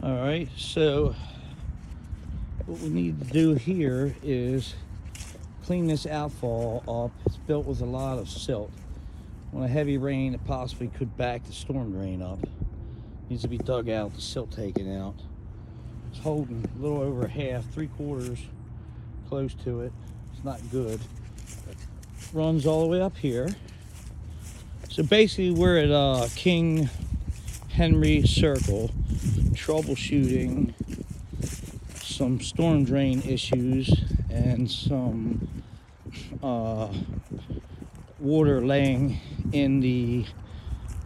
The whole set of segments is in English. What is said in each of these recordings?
All right, so what we need to do here is clean this outfall up. It's built with a lot of silt. When a heavy rain, it possibly could back the storm drain up. Needs to be dug out, the silt taken out. It's holding a little over half, 3/4, close to it. It's not good. Runs all the way up here. So basically we're at King Henry Circle, troubleshooting some storm drain issues and some water laying in the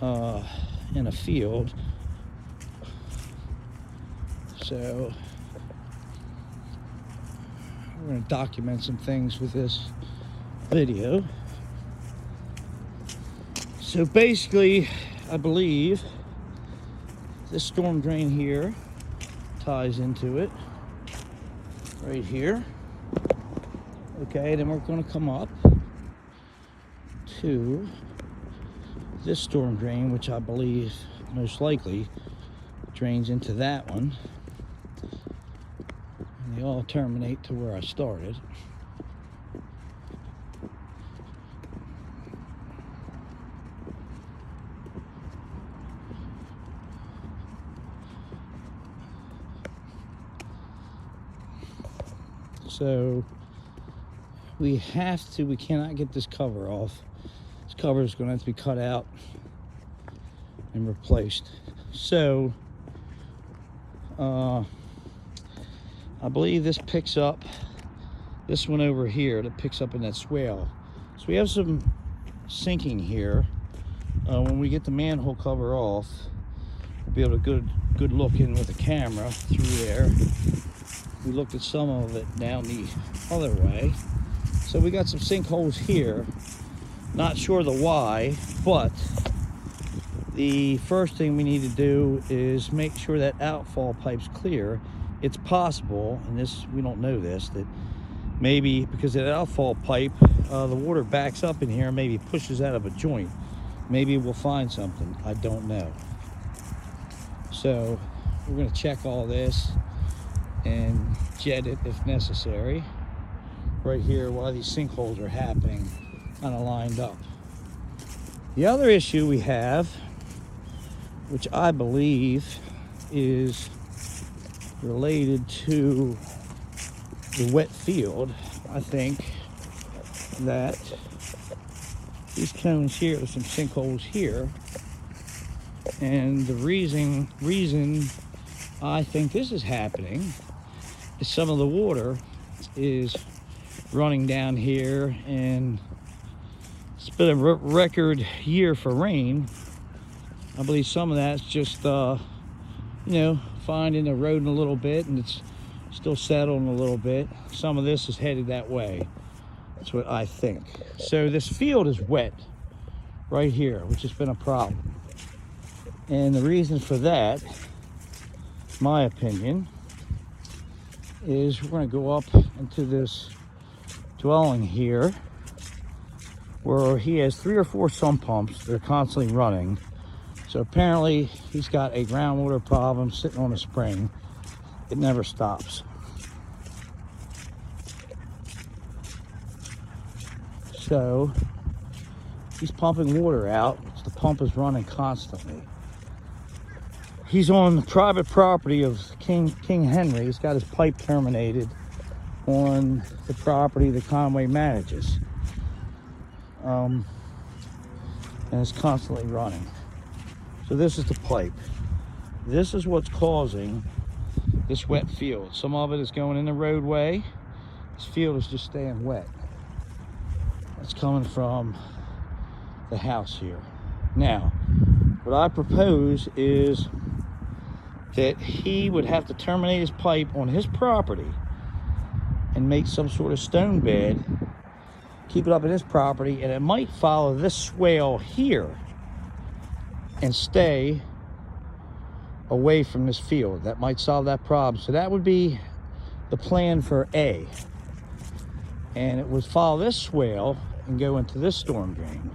in a field. So we're going to document some things with this video. So basically, I believe this storm drain here ties into it right here. Okay, then we're going to come up to this storm drain, which I believe most likely drains into that one. And they all terminate to where I started. So we cannot get this cover off. This cover is going to have to be cut out and replaced. So I believe this picks up this one over here that picks up in that swale. So we have some sinking here. When we get the manhole cover off, we'll be able to good look in with the camera through there. We looked at some of it down the other way. So we got some sinkholes here. Not sure the why, but the first thing we need to do is make sure that outfall pipe's clear. It's possible, and this we don't know this, that maybe because that outfall pipe, the water backs up in here and maybe pushes out of a joint. Maybe we'll find something. I don't know. So we're going to check all this and jet it if necessary. Right here, while these sinkholes are happening, kind of lined up. The other issue we have, which I believe is related to the wet field, I think that these cones here, there's some sinkholes here, and the reason I think this is happening is some of the water is running down here, and it's been a record year for rain. I believe some of that's just finding, eroding a little bit, and it's still settling a little bit. Some of this is headed that way. That's what I think. So this field is wet right here, which has been a problem. And the reason for that, my opinion, is we're going to go up into this dwelling here where he has 3 or 4 sump pumps that are constantly running. So apparently he's got a groundwater problem sitting on a spring. It never stops. So he's pumping water out. The pump is running constantly. He's on the private property of King Henry. He's got his pipe terminated on the property that Conway manages. And it's constantly running. So this is the pipe. This is what's causing this wet field. Some of it is going in the roadway. This field is just staying wet. It's coming from the house here. Now, what I propose is that he would have to terminate his pipe on his property and make some sort of stone bed, keep it up at his property, and it might follow this swale here and stay away from this field. That might solve that problem. So that would be the plan for A. And it would follow this swale and go into this storm drain.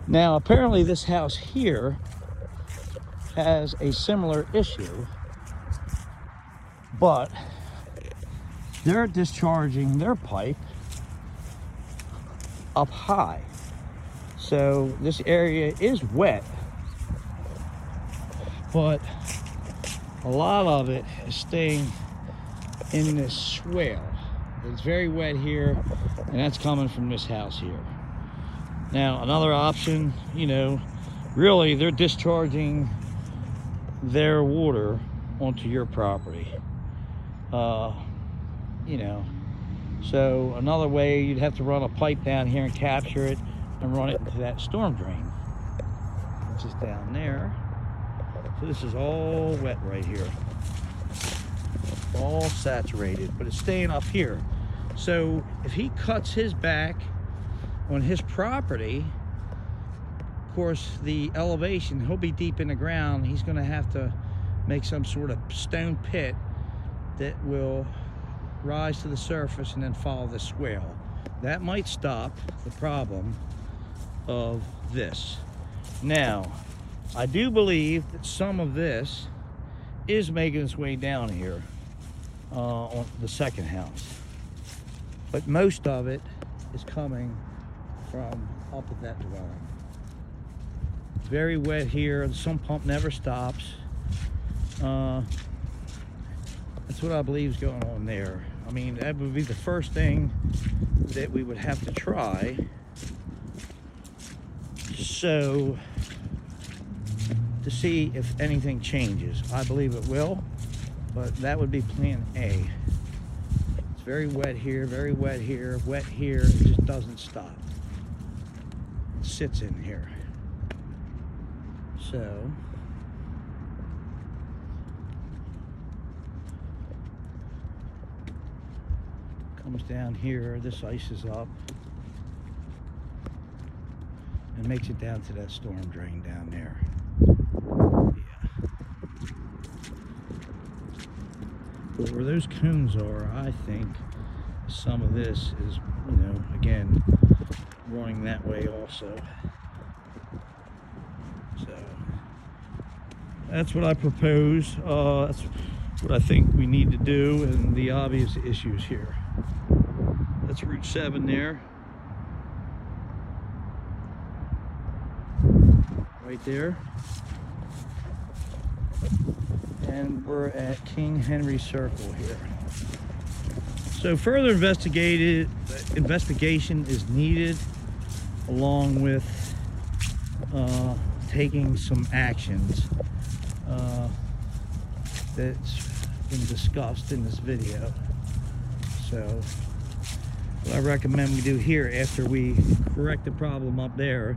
Now, apparently this house here has a similar issue But they're discharging their pipe up high. So this area is wet, but a lot of it is staying in this swale. It's very wet here, and that's coming from this house here. Now, another option, you know, really they're discharging their water onto your property. You know, so another way, you'd have to run a pipe down here and capture it and run it into that storm drain, which is down there. So this is all wet right here, all saturated, but it's staying up here. So if he cuts his back on his property, of course the elevation, he'll be deep in the ground. He's going to have to make some sort of stone pit that will rise to the surface and then follow the swale. That might stop the problem of this. Now, I do believe that some of this is making its way down here on the second house, but most of it is coming from up at that dwelling. It's very wet here. The sump pump never stops. That's what I believe is going on there. I mean, that would be the first thing that we would have to try. So, to see if anything changes. I believe it will, but that would be plan A. It's very wet here, wet here. It just doesn't stop. It sits in here. So, comes down here, this ices up and makes it down to that storm drain down there. Yeah. But where those cones are, I think some of this is, you know, again, running that way also. So that's what I propose. That's what I think we need to do, and the obvious issues here. That's Route 7 there. Right there. And we're at King Henry Circle here. So further investigation is needed, along with taking some actions that's been discussed in this video. So what I recommend we do here, after we correct the problem up there,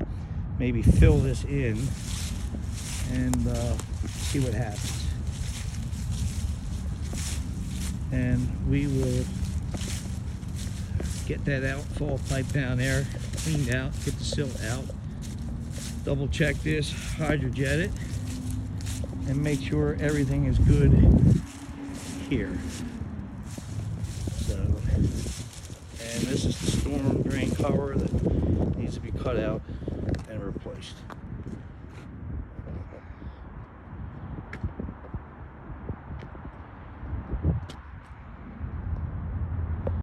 maybe fill this in and see what happens. And we will get that outfall pipe down there cleaned out, get the silt out, double check this, hydrojet it, and make sure everything is good here. So, and this is the storm drain cover that needs to be cut out and replaced.